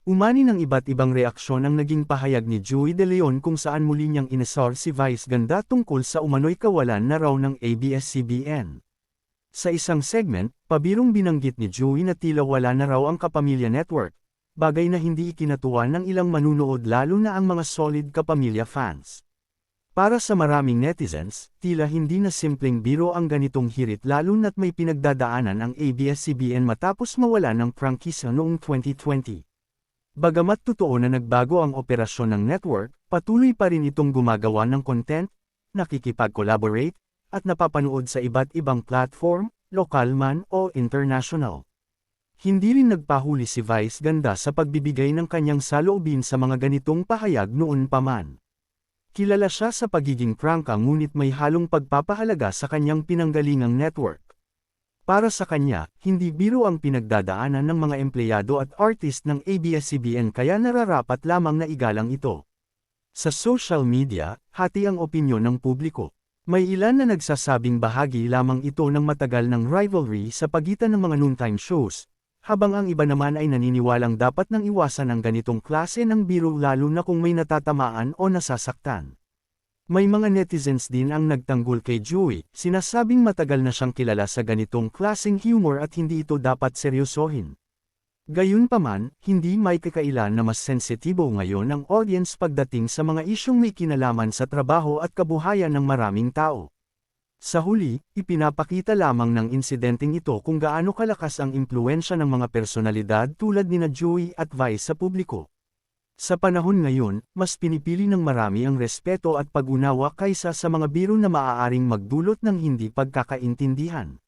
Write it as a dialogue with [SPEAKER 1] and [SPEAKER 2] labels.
[SPEAKER 1] Umani ng iba't ibang reaksyon ang naging pahayag ni Joey De Leon kung saan muli niyang inasar si Vice Ganda tungkol sa umano'y kawalan na raw ng ABS-CBN. Sa isang segment, pabirong binanggit ni Joey na tila wala na raw ang Kapamilya Network, bagay na hindi ikinatuwa ng ilang manunood lalo na ang mga solid Kapamilya fans. Para sa maraming netizens, tila hindi na simpleng biro ang ganitong hirit lalo na't may pinagdadaanan ang ABS-CBN matapos mawala ng prangkisa noong 2020. Bagamat totoo na nagbago ang operasyon ng network, patuloy pa rin itong gumagawa ng content, nakikipag-collaborate, at napapanood sa iba't ibang platform, lokal man o international. Hindi rin nagpahuli si Vice Ganda sa pagbibigay ng kanyang saloobin sa mga ganitong pahayag noon pa man. Kilala siya sa pagiging prangka ngunit may halong pagpapahalaga sa kanyang pinanggalingang network. Para sa kanya, hindi biro ang pinagdadaanan ng mga empleyado at artist ng ABS-CBN kaya nararapat lamang na igalang ito. Sa social media, hati ang opinyon ng publiko. May ilan na nagsasabing bahagi lamang ito ng matagal ng rivalry sa pagitan ng mga noontime shows, habang ang iba naman ay naniniwalang dapat nang iwasan ang ganitong klase ng biro lalo na kung may natatamaan o nasasaktan. May mga netizens din ang nagtanggol kay Joey, sinasabing matagal na siyang kilala sa ganitong klaseng humor at hindi ito dapat seryosohin. Gayunpaman, hindi may kakailan na mas sensitibo ngayon ang audience pagdating sa mga isyong may kinalaman sa trabaho at kabuhayan ng maraming tao. Sa huli, ipinapakita lamang ng insidenteng ito kung gaano kalakas ang impluwensya ng mga personalidad tulad nina Joey at Vice sa publiko. Sa panahon ngayon, mas pinipili ng marami ang respeto at pag-unawa kaysa sa mga biro na maaaring magdulot ng hindi pagkakaintindihan.